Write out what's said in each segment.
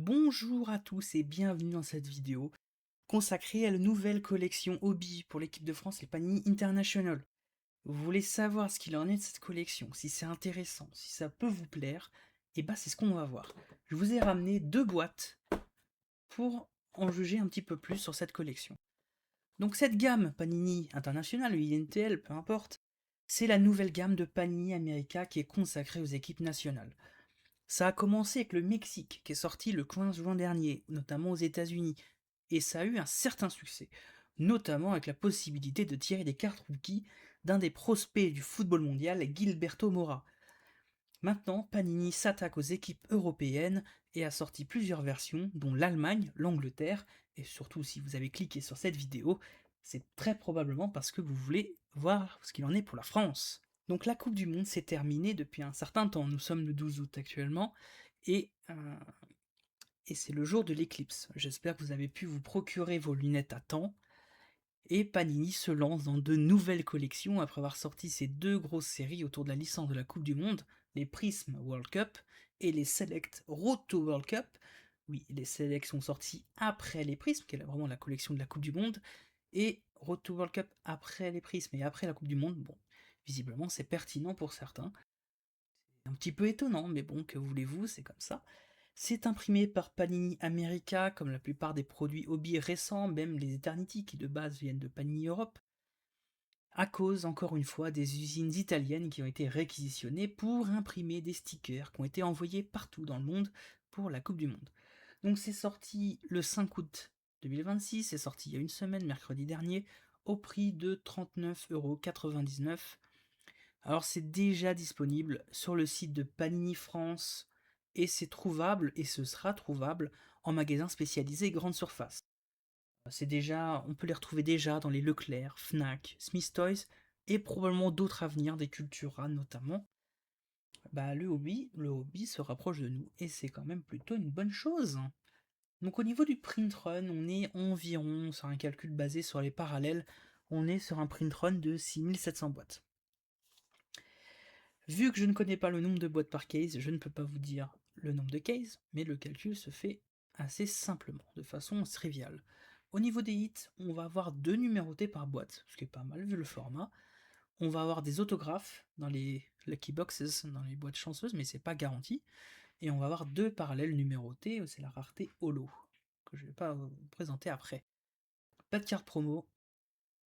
Bonjour à tous et bienvenue dans cette vidéo consacrée à la nouvelle collection Hobby pour l'équipe de France, les Panini International. Vous voulez savoir ce qu'il en est de cette collection, si c'est intéressant, si ça peut vous plaire, et bah c'est ce qu'on va voir. Je vous ai ramené deux boîtes pour en juger un petit peu plus sur cette collection. Donc cette gamme Panini International, ou INTL, peu importe, c'est la nouvelle gamme de Panini America qui est consacrée aux équipes nationales. Ça a commencé avec le Mexique, qui est sorti le 15 juin dernier, notamment aux États-Unis, et ça a eu un certain succès, notamment avec la possibilité de tirer des cartes rookies d'un des prospects du football mondial, Gilberto Mora. Maintenant, Panini s'attaque aux équipes européennes et a sorti plusieurs versions, dont l'Allemagne, l'Angleterre, et surtout si vous avez cliqué sur cette vidéo, c'est très probablement parce que vous voulez voir ce qu'il en est pour la France. Donc la Coupe du Monde s'est terminée depuis un certain temps, nous sommes le 12 août actuellement, et, euh, et c'est le jour de l'éclipse. J'espère que vous avez pu vous procurer vos lunettes à temps, et Panini se lance dans de nouvelles collections après avoir sorti ces deux grosses séries autour de la licence de la Coupe du Monde, les Prism World Cup et les Select Road to World Cup. Oui, les Select sont sortis après les Prism, qui est vraiment la collection de la Coupe du Monde, et Road to World Cup après les Prism et après la Coupe du Monde. Bon, visiblement c'est pertinent pour certains. C'est un petit peu étonnant, mais bon, que voulez-vous, c'est comme ça. C'est imprimé par Panini America, comme la plupart des produits hobby récents, même les Eternity qui de base viennent de Panini Europe, à cause, encore une fois, des usines italiennes qui ont été réquisitionnées pour imprimer des stickers qui ont été envoyés partout dans le monde pour la Coupe du Monde. Donc c'est sorti le 5 août 2026, c'est sorti il y a une semaine, mercredi dernier, au prix de 39,99 €. Alors c'est déjà disponible sur le site de Panini France et c'est trouvable et ce sera trouvable en magasin spécialisé grande surface. C'est déjà, on peut les retrouver déjà dans les Leclerc, Fnac, Smith Toys et probablement d'autres à venir, des Cultura notamment. Bah le hobby se rapproche de nous et c'est quand même plutôt une bonne chose. Donc au niveau du print run, on est environ, sur un calcul basé sur les parallèles, on est sur un print run de 6700 boîtes. Vu que je ne connais pas le nombre de boîtes par case, je ne peux pas vous dire le nombre de cases, mais le calcul se fait assez simplement, de façon triviale. Au niveau des hits, on va avoir 2 numérotés par boîte, ce qui est pas mal vu le format. On va avoir des autographes dans les lucky boxes, dans les boîtes chanceuses, mais c'est pas garanti. Et on va avoir 2 parallèles numérotés, c'est la rareté holo, que je vais pas vous présenter après. Pas de carte promo.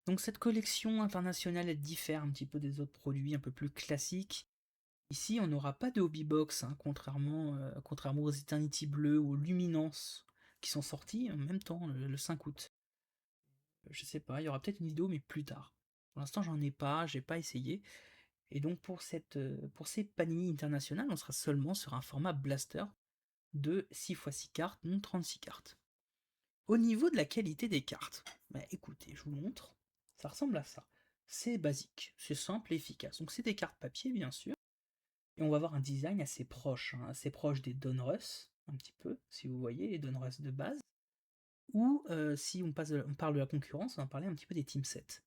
Donc cette collection internationale, elle diffère un petit peu des autres produits un peu plus classiques. Ici, on n'aura pas de hobby box, hein, contrairement aux Eternity Bleu ou aux Luminance qui sont sortis en même temps le 5 août. Je sais pas, il y aura peut-être une vidéo, mais plus tard. Pour l'instant, j'en ai pas, j'ai pas essayé. Et donc pour ces Panini International, on sera seulement sur un format blaster de 6 x 6 cartes, donc 36 cartes. Au niveau de la qualité des cartes, bah écoutez, je vous montre, ça ressemble à ça. C'est basique, c'est simple et efficace. Donc c'est des cartes papier, bien sûr. Et on va avoir un design assez proche des Donruss, un petit peu, si vous voyez, les Donruss de base. Ou si on parle de la concurrence, on va parler un petit peu des team sets.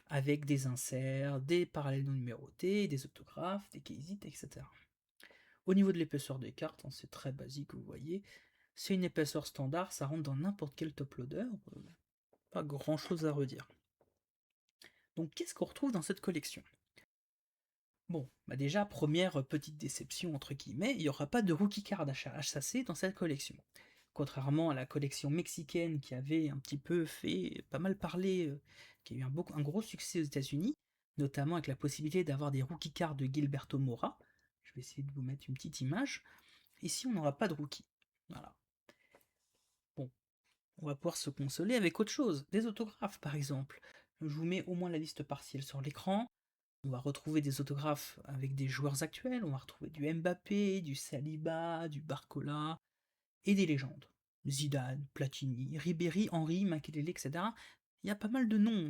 Avec des inserts, des parallèles non numérotés, des autographes, des cases, etc. Au niveau de l'épaisseur des cartes, hein, c'est très basique, vous voyez. C'est une épaisseur standard, ça rentre dans n'importe quel top loader. Pas grand chose à redire. Donc qu'est-ce qu'on retrouve dans cette collection? Bon, bah déjà, première petite déception entre guillemets, il n'y aura pas de rookie card HAC dans cette collection. Contrairement à la collection mexicaine qui avait un petit peu fait pas mal parler, qui a eu un gros succès aux États-Unis, notamment avec la possibilité d'avoir des rookie cards de Gilberto Mora. Je vais essayer de vous mettre une petite image. Ici, on n'aura pas de rookie. Voilà. Bon, on va pouvoir se consoler avec autre chose, des autographes par exemple. Je vous mets au moins la liste partielle sur l'écran. On va retrouver des autographes avec des joueurs actuels, on va retrouver du Mbappé, du Saliba, du Barcola, et des légendes. Zidane, Platini, Ribéry, Henry, Makelele, etc. Il y a pas mal de noms,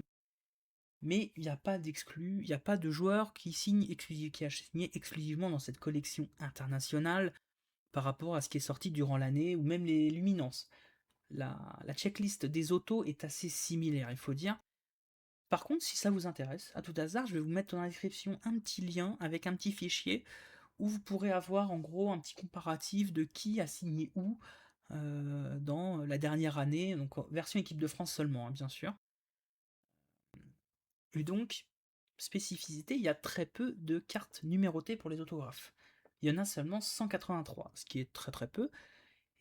mais il n'y a pas d'exclus, il n'y a pas de joueur qui a signé exclusivement dans cette collection internationale par rapport à ce qui est sorti durant l'année, ou même les luminances. La checklist des autos est assez similaire, il faut dire. Par contre, si ça vous intéresse, à tout hasard, je vais vous mettre dans la description un petit lien avec un petit fichier où vous pourrez avoir en gros un petit comparatif de qui a signé où, dans la dernière année, donc version équipe de France seulement, hein, bien sûr. Et donc, spécificité, il y a très peu de cartes numérotées pour les autographes. Il y en a seulement 183, ce qui est très très peu,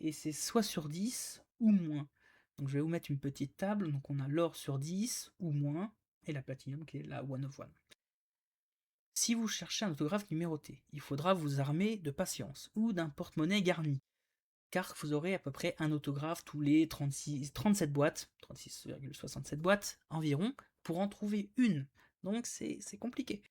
et c'est soit sur 10 ou moins. Donc je vais vous mettre une petite table, donc on a l'or sur 10 ou moins, et la platinum qui est la one of one. Si vous cherchez un autographe numéroté, il faudra vous armer de patience ou d'un porte-monnaie garni, car vous aurez à peu près un autographe tous les 37 boîtes, 36,67 boîtes environ, pour en trouver une. Donc c'est compliqué.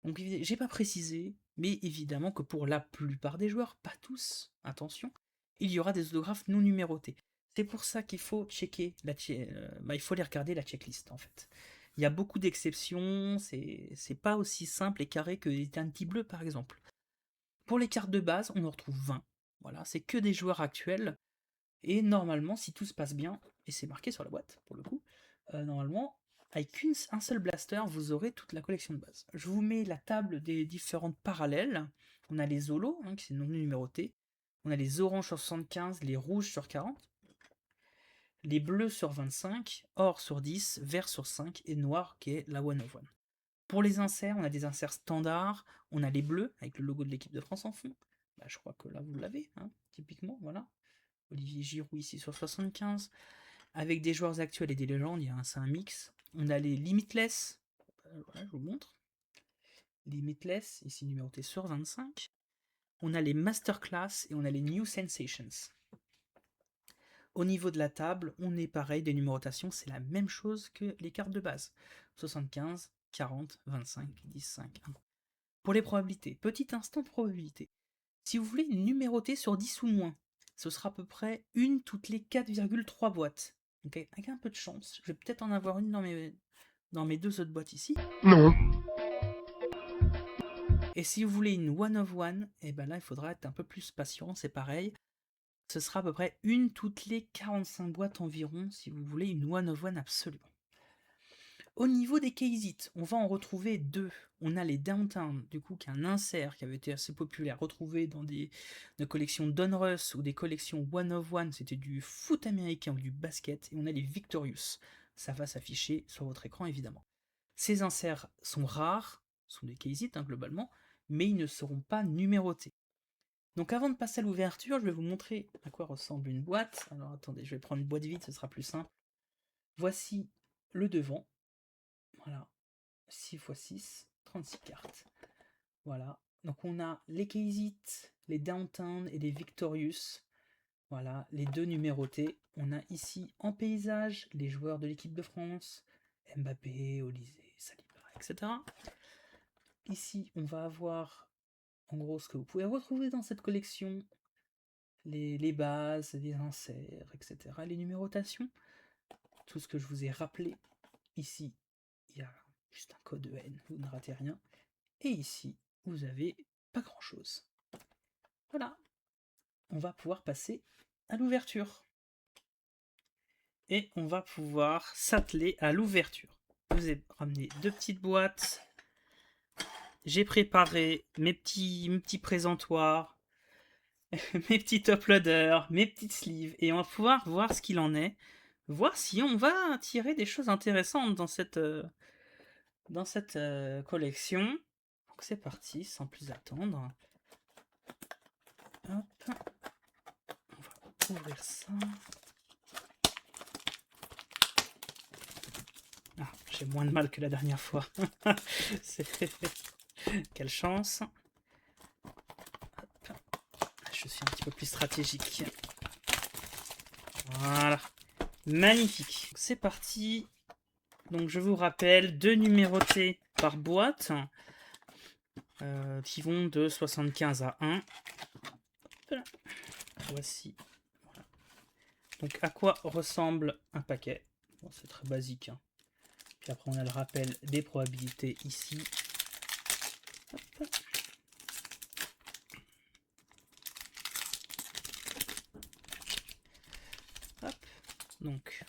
Donc j'ai pas précisé, mais évidemment que pour la plupart des joueurs, pas tous, attention, il y aura des autographes non numérotés. C'est pour ça qu'il faut checker il faut les regarder la checklist en fait. Il y a beaucoup d'exceptions, c'est pas aussi simple et carré que les petits bleus par exemple. Pour les cartes de base, on en retrouve 20. Voilà, c'est que des joueurs actuels. Et normalement, si tout se passe bien, et c'est marqué sur la boîte pour le coup, normalement, avec un seul blaster, vous aurez toute la collection de base. Je vous mets la table des différentes parallèles. On a les holos, hein, qui sont non numérotés. On a les oranges sur 75, les rouges sur 40, les bleus sur 25, or sur 10, vert sur 5 et noir qui est la one of one. Pour les inserts, on a des inserts standards, on a les bleus avec le logo de l'équipe de France en fond. Bah, je crois que là vous l'avez, hein, typiquement, voilà. Olivier Giroud ici sur 75. Avec des joueurs actuels et des légendes, c'est un mix. On a les Limitless, voilà, je vous montre. Limitless, ici numéroté sur 25. On a les Masterclass et on a les New Sensations. Au niveau de la table, on est pareil, des numérotations, c'est la même chose que les cartes de base. 75, 40, 25, 10, 5, 1. Pour les probabilités, petit instant probabilité. Si vous voulez numéroter sur 10 ou moins, ce sera à peu près une toutes les 4,3 boîtes. Donc avec un peu de chance, je vais peut-être en avoir une dans mes deux autres boîtes ici. Non. Et si vous voulez une one of one, et ben là il faudra être un peu plus patient, c'est pareil. Ce sera à peu près une toutes les 45 boîtes environ si vous voulez une one of one absolument. Au niveau des case-it, on va en retrouver deux. On a les Downtown, du coup, qui est un insert qui avait été assez populaire, retrouvé dans des collections Donruss ou des collections One of One, c'était du foot américain ou du basket, et on a les Victorious. Ça va s'afficher sur votre écran, évidemment. Ces inserts sont rares, sont des case-it, hein, globalement, mais ils ne seront pas numérotés. Donc avant de passer à l'ouverture, je vais vous montrer à quoi ressemble une boîte. Alors attendez, je vais prendre une boîte vide, ce sera plus simple. Voici le devant. Voilà, 6 x 6, 36 cartes. Voilà, donc on a les Case-It, les Downtown et les Victorious. Voilà, les deux numérotés. On a ici en paysage les joueurs de l'équipe de France, Mbappé, Olysée, Saliba, etc. Ici, on va avoir en gros ce que vous pouvez retrouver dans cette collection, les bases, les inserts, etc. Les numérotations, tout ce que je vous ai rappelé. Ici, il y a juste un code EN, vous ne ratez rien. Et ici, vous avez pas grand chose. Voilà, on va pouvoir passer à l'ouverture. Et on va pouvoir s'atteler à l'ouverture. Je vous ai ramené deux petites boîtes. J'ai préparé mes petits présentoirs, mes petits top loaders, mes petites sleeves. Et on va pouvoir voir ce qu'il en est. Voir si on va tirer des choses intéressantes dans cette collection. Donc c'est parti, sans plus attendre. Hop. On va ouvrir ça. Ah, j'ai moins de mal que la dernière fois. Quelle chance. Hop. Je suis un petit peu plus stratégique. Voilà. Magnifique. C'est parti. Donc je vous rappelle, deux numérotés par boîte. Qui vont de 75 à 1. Voilà. Voici. Voilà. Donc à quoi ressemble un paquet? Bon, c'est très basique. Hein. Puis après on a le rappel des probabilités ici. Hop. Hop. Donc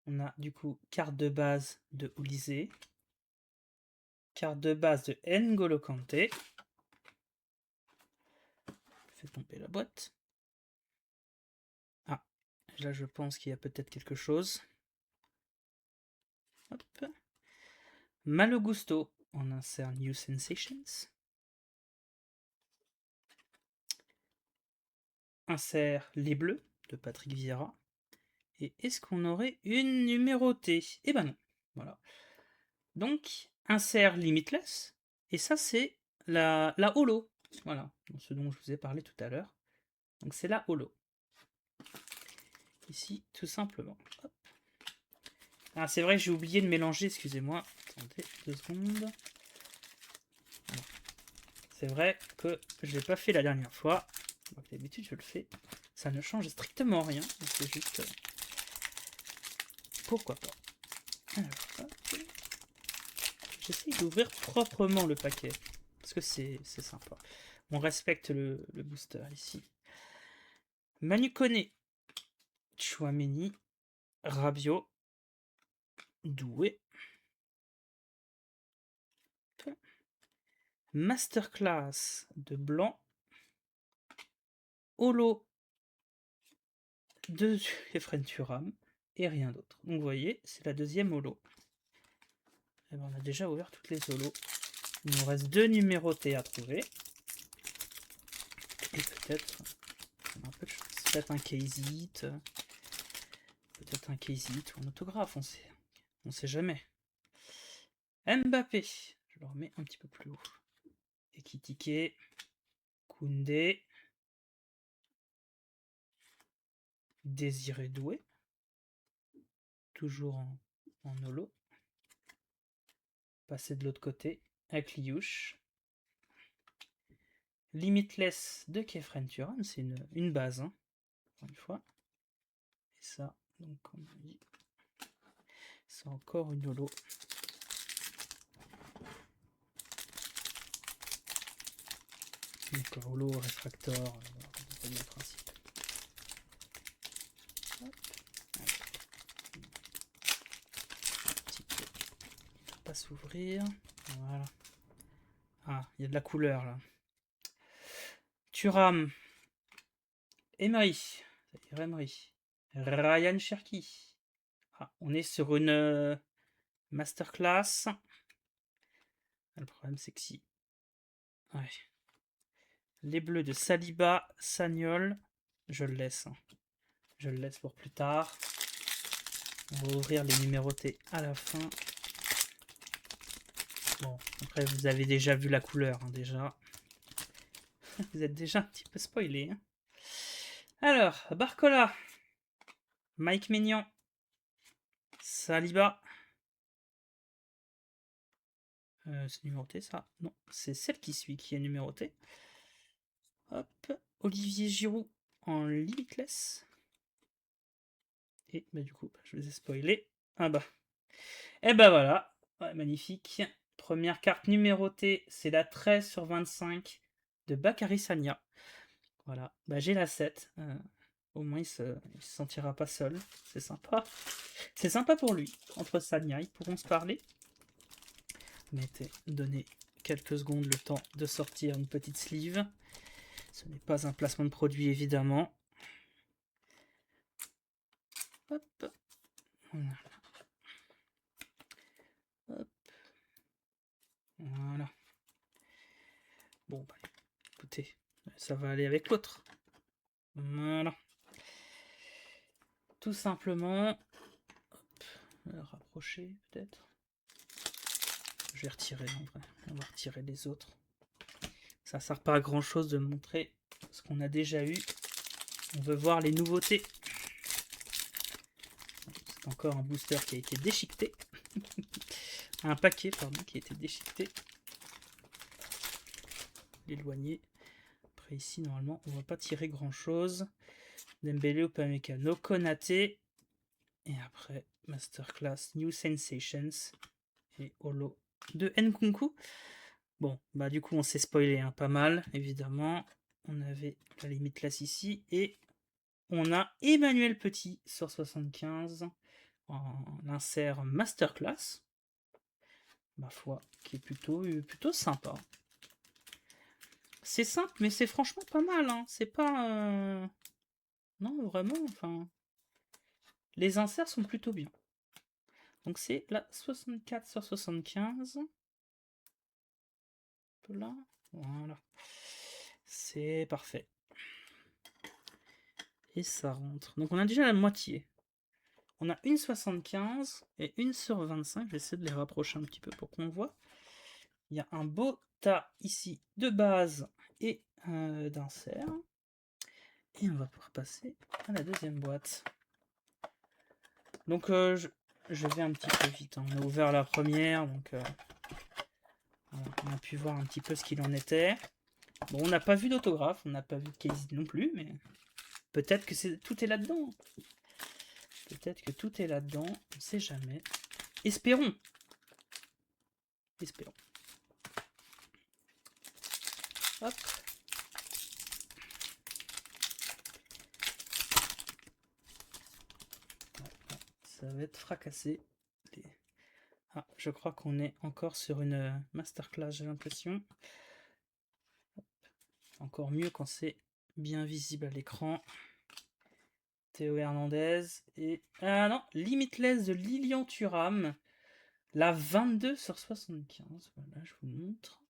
on a du coup carte de base de Olysée, carte de base de N'Golo Kanté. Je fais tomber la boîte. Là, je pense qu'il y a peut-être quelque chose. Hop. Malo Gusto en insert New Sensations. Insert Les Bleus de Patrick Vieira. Et est-ce qu'on aurait une numérotée? Eh ben non. Voilà. Donc, insert Limitless. Et ça, c'est la holo. Voilà, ce dont je vous ai parlé tout à l'heure. Donc, c'est la holo. Ici, tout simplement. Hop. Ah, c'est vrai, j'ai oublié de mélanger, excusez-moi. Attendez 2 secondes. C'est vrai que je l'ai pas fait la dernière fois. D'habitude, je le fais. Ça ne change strictement rien. C'est juste... pourquoi pas. Alors, hop. J'essaye d'ouvrir proprement le paquet. Parce que c'est sympa. On respecte le booster ici. Manu Koné. Chouameni. Rabiot. Doué. Masterclass de Blanc. Holo de Efren Turam. Et rien d'autre. Donc vous voyez, c'est la deuxième holo. Et ben, on a déjà ouvert toutes les holos. Il nous reste 2 numérotés à trouver. Et peut-être un peu de chance. Peut-être un case hit. Peut-être un case hit ou un autographe. On sait jamais. Mbappé. Je le remets un petit peu plus haut. Ekitike. Koundé. Désiré Doué. Toujours en holo. Passer de l'autre côté avec Liouche. Limitless de Kefren Turan, c'est une base, hein, encore une fois. Et ça, donc on a dit, c'est encore une holo. Donc holo, réfractor, c'est le principe. Hop. Petit peu. Il ne va pas s'ouvrir. Voilà. Ah, il y a de la couleur là. Thuram. Emery. Emery. Ryan Cherki. Ah, on est sur une masterclass. Le problème c'est que si. Ouais. Les bleus de Saliba, Sagnol. Je le laisse. Hein. Je le laisse pour plus tard. On va ouvrir les numérotés à la fin. Bon, après vous avez déjà vu la couleur, hein, déjà. Vous êtes déjà un petit peu spoilé. Hein. Alors, Barcola. Mike Maignan. Saliba. C'est numéroté ça? Non, c'est celle qui suit qui est numérotée. Hop, Olivier Giroud en limitless. Et bah du coup, je les ai spoilés. Ah bah. Et bah voilà, ouais, magnifique. Première carte numérotée, c'est la 13 sur 25 de Bakary Sagna. Voilà, bah j'ai la 7. Au moins il se sentira pas seul. C'est sympa. C'est sympa pour lui. Entre Sagna, ils pourront se parler. Mettez, donnez quelques secondes le temps de sortir une petite sleeve. Ce n'est pas un placement de produit évidemment. Hop. Voilà. Hop. Voilà. Bon, bah, écoutez, ça va aller avec l'autre. Voilà. Tout simplement. Hop. Rapprocher peut-être. Je vais retirer en vrai. On va retirer les autres. Ça sert pas à grand chose de montrer ce qu'on a déjà eu. On veut voir les nouveautés. C'est encore un booster qui a été déchiqueté. Un paquet, pardon, qui a été déchiqueté. L'éloigner. Après ici, normalement, on va pas tirer grand chose. Dembélé, Upamecano, Konaté. Et après, Masterclass, New Sensations. Et Holo de Nkunku. Bon, bah du coup, on s'est spoilé hein, pas mal, évidemment. On avait la Limitless ici. Et on a Emmanuel Petit sur 75 en insert Masterclass. Ma foi, qui est plutôt sympa. C'est simple, mais c'est franchement pas mal. Hein. C'est pas... Non, vraiment, enfin... Les inserts sont plutôt bien. Donc c'est la 64 sur 75. Là, voilà. C'est parfait. Et ça rentre. Donc on a déjà la moitié. On a une 75 et une sur 25. Je vais essayer de les rapprocher un petit peu pour qu'on voit. Il y a un beau tas ici de base et d'insert. Et on va pouvoir passer à la deuxième boîte. Donc je vais un petit peu vite. On a ouvert la première, donc voilà, on a pu voir un petit peu ce qu'il en était. Bon, on n'a pas vu d'autographe, on n'a pas vu de case non plus, mais peut-être que tout est là-dedans. Peut-être que tout est là-dedans, on ne sait jamais. Espérons. Espérons. Hop. Ça va être fracassé. Ah, je crois qu'on est encore sur une masterclass, j'ai l'impression. Encore mieux quand c'est bien visible à l'écran. Théo Hernandez et... Ah non, Limitless de Lilian Thuram. La 22 sur 75. Voilà, je vous montre.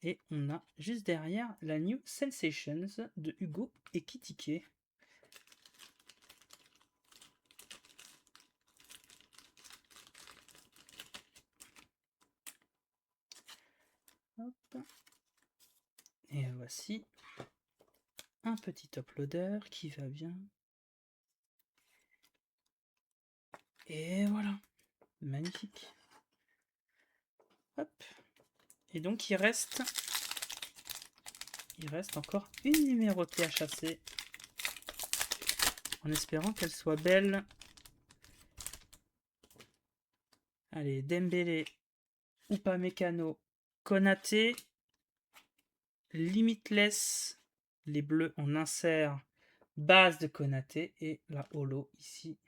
Et on a juste derrière la New Sensations de Hugo Ekitike. Hop. Et voici un petit uploader qui va bien. Et voilà. Magnifique. Hop. Et donc il reste encore une numérotée à chasser. En espérant qu'elle soit belle. Allez, Dembélé, Upamecano, Konaté, Limitless, les bleus en insert, base de Konaté et la holo ici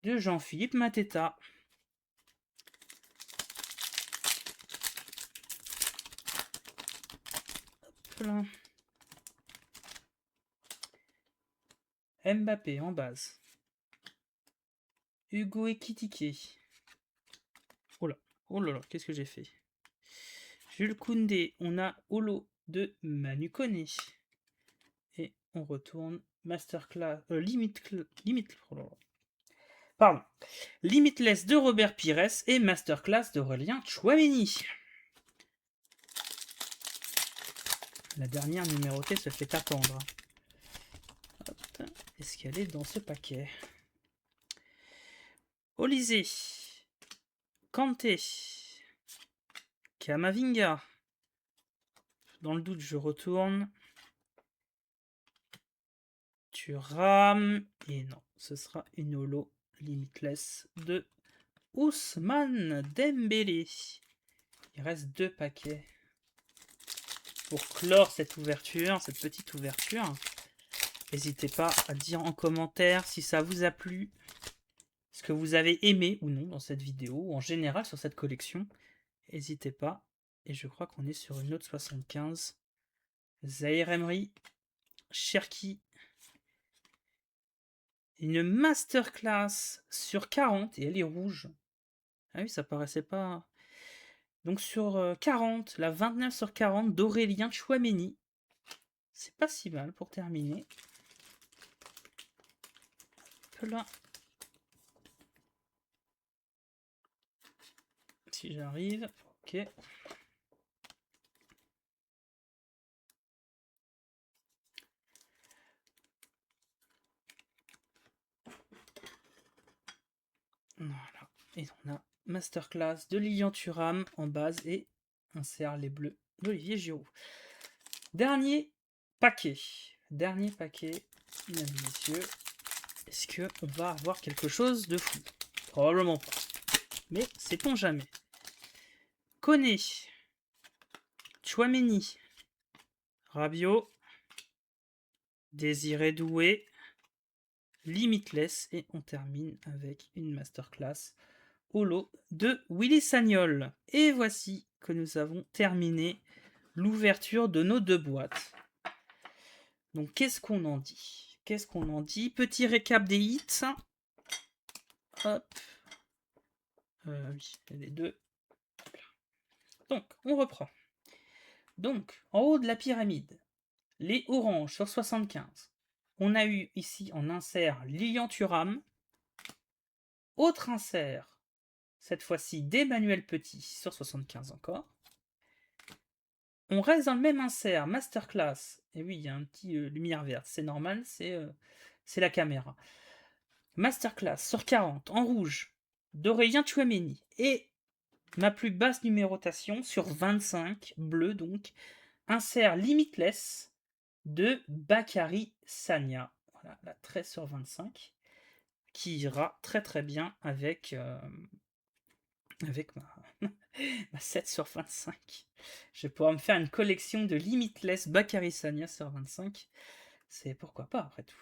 de Jean-Philippe Mateta. Hop là. Mbappé en base. Hugo Ekitike. Oh là là, qu'est-ce que j'ai fait? Jules Koundé, on a holo de Manu Koné. Et on retourne Masterclass, Pardon. Limitless de Robert Pires et Masterclass d'Aurélien Tchouameni. La dernière numérotée se fait attendre. Est-ce qu'elle est dans ce paquet? Olysée, Kanté, Kamavinga. Dans le doute, je retourne. Thuram. Et non, ce sera une holo Limitless de Ousmane Dembélé. Il reste 2 paquets pour clore cette ouverture, cette petite ouverture. N'hésitez pas à dire en commentaire si ça vous a plu, ce que vous avez aimé ou non dans cette vidéo, ou en général sur cette collection. N'hésitez pas. Et je crois qu'on est sur une autre 75. Zahir Emery, Cherki. Une masterclass sur 40 et elle est rouge. Ah oui, ça paraissait pas. Donc sur 40, la 29 sur 40 d'Aurélien Tchouameni. C'est pas si mal pour terminer. Là. Si j'arrive. Ok. Voilà. Et on a masterclass de Lilian Thuram en base et insère les bleus d'Olivier Giroud. Dernier paquet. Mesdames et messieurs. Est-ce qu'on va avoir quelque chose de fou? Probablement pas. Mais sait-on jamais. Koné, Tchouameni, Rabiot, Désiré Doué, Limitless et on termine avec une masterclass holo de Willy Sagnol. Et voici que nous avons terminé l'ouverture de nos 2 boîtes. Donc qu'est-ce qu'on en dit? Petit récap des hits. Hop. Oui, les deux. Donc, on reprend. Donc, en haut de la pyramide, les oranges sur 75. On a eu ici en insert Lilian Thuram. Autre insert, cette fois-ci d'Emmanuel Petit sur 75 encore. On reste dans le même insert, Masterclass. Et oui, il y a un petit lumière verte, c'est normal, c'est la caméra. Masterclass sur 40 en rouge d'Aurélien Tchouaméni. Et ma plus basse numérotation sur 25, bleu donc, insert Limitless de Bakary Sagna. Voilà, la 13 sur 25, qui ira très très bien avec, avec ma 7 sur 25. Je vais pouvoir me faire une collection de Limitless Bakary Sagna sur 25. C'est pourquoi pas après tout.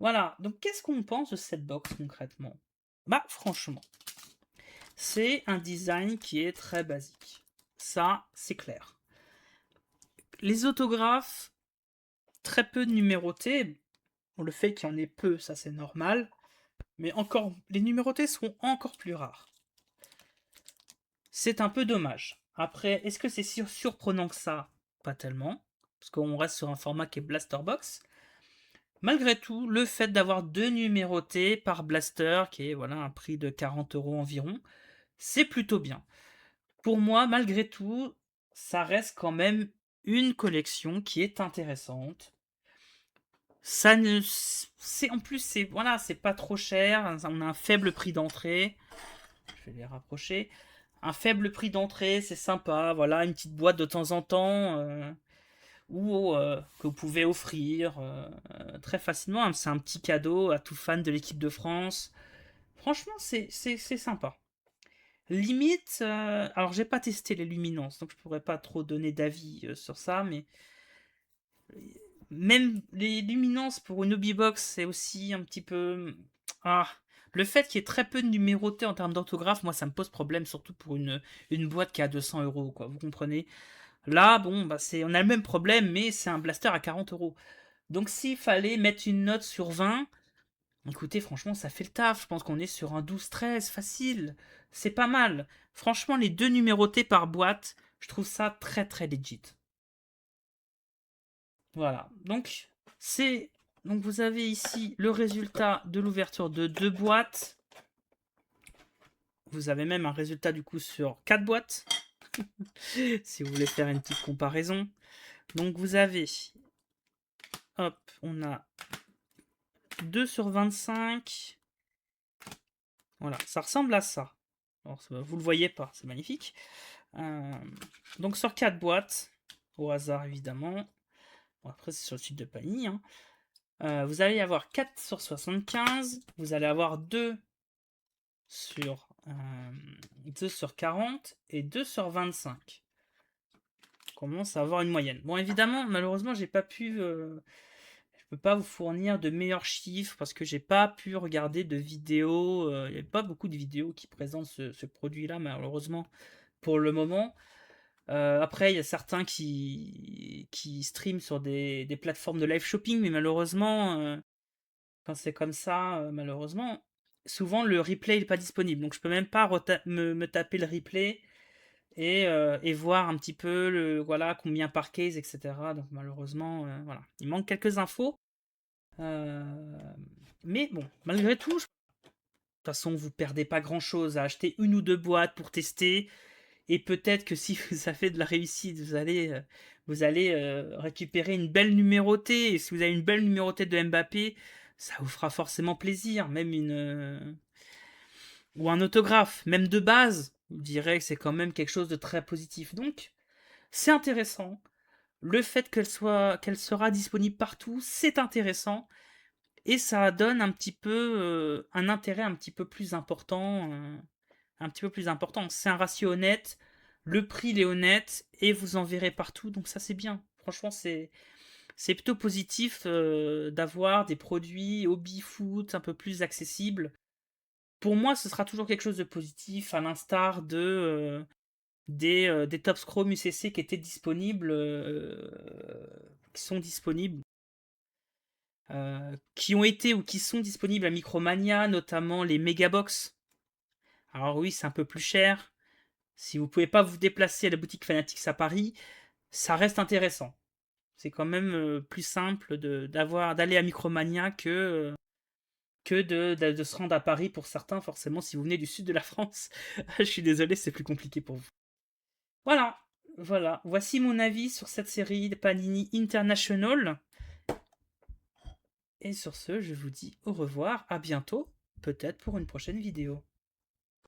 Voilà, donc qu'est-ce qu'on pense de cette box concrètement? Bah franchement, c'est un design qui est très basique. Ça, c'est clair. Les autographes, très peu de numérotés. Le fait qu'il y en ait peu, ça c'est normal. Mais encore, les numérotés seront encore plus rares. C'est un peu dommage. Après, est-ce que c'est surprenant que ça? Pas tellement. Parce qu'on reste sur un format qui est Blaster Box. Malgré tout, le fait d'avoir 2 numérotés par blaster, qui est voilà, un prix de 40 € environ, c'est plutôt bien. Pour moi, malgré tout, ça reste quand même une collection qui est intéressante. Ça ne, c'est en plus c'est voilà, c'est pas trop cher, on a un faible prix d'entrée. Je vais les rapprocher. Un faible prix d'entrée, c'est sympa, voilà, une petite boîte de temps en temps ou que vous pouvez offrir très facilement. Hein. C'est un petit cadeau à tout fan de l'équipe de France. Franchement, c'est sympa. Limite, alors j'ai pas testé les luminances, donc je pourrais pas trop donner d'avis sur ça, mais même les luminances pour une hobby box, c'est aussi un petit peu. Ah, le fait qu'il y ait très peu de numérotés en termes d'orthographe, moi ça me pose problème, surtout pour une boîte qui a 200 €, quoi, vous comprenez? Là, bon, bah on a le même problème, mais c'est un blaster à 40 €. Donc s'il fallait mettre une note sur 20, écoutez, franchement, ça fait le taf. Je pense qu'on est sur un 12-13, facile. C'est pas mal. Franchement, les 2 numérotés par boîte, je trouve ça très très legit. Voilà. Donc vous avez ici le résultat de l'ouverture de 2 boîtes. Vous avez même un résultat du coup sur 4 boîtes. Si vous voulez faire une petite comparaison. Donc vous avez, hop, on a 2 sur 25. Voilà, ça ressemble à ça. Alors, vous le voyez pas, c'est magnifique. Donc sur 4 boîtes, au hasard évidemment. Bon, après c'est sur le site de Panini. Hein. Vous allez avoir 4 sur 75. Vous allez avoir 2 sur 2 sur 40 et 2 sur 25. On commence à avoir une moyenne. Bon, évidemment, malheureusement, j'ai pas pu. Je peux pas vous fournir de meilleurs chiffres parce que j'ai pas pu regarder de vidéos. Il n'y a pas beaucoup de vidéos qui présentent ce produit-là, malheureusement, pour le moment. Après, il y a certains qui streament sur des plateformes de live shopping, mais malheureusement, quand c'est comme ça, malheureusement, souvent le replay n'est pas disponible. Donc je peux même pas me taper le replay et voir un petit peu voilà, combien par case, etc. Donc malheureusement, voilà. Il manque quelques infos. Euh, mais bon, malgré tout, de toute façon, vous perdez pas grand-chose à acheter une ou deux boîtes pour tester. Et peut-être que si vous avez de la réussite, vous allez récupérer une belle numérotée. Et si vous avez une belle numérotée de Mbappé, ça vous fera forcément plaisir. Même ou un autographe, même de base, je dirais que c'est quand même quelque chose de très positif. Donc, c'est intéressant. Le fait qu'elle sera disponible partout, c'est intéressant. Et ça donne un petit peu un intérêt un petit peu plus important. Un petit peu plus important. C'est un ratio honnête, le prix il est honnête et vous en verrez partout, donc ça c'est bien. Franchement, c'est plutôt positif d'avoir des produits hobby foot un peu plus accessibles. Pour moi, ce sera toujours quelque chose de positif, à l'instar des Topps Chrome UCC qui étaient disponibles, qui sont disponibles. qui ont été ou qui sont disponibles à Micromania, notamment les Megabox. Alors oui, c'est un peu plus cher. Si vous pouvez pas vous déplacer à la boutique Fanatics à Paris, ça reste intéressant. C'est quand même plus simple d'aller à Micromania que de se rendre à Paris pour certains. Forcément, si vous venez du sud de la France, je suis désolé, c'est plus compliqué pour vous. Voilà, voilà. Voici mon avis sur cette série de Panini International. Et sur ce, je vous dis au revoir, à bientôt, peut-être pour une prochaine vidéo.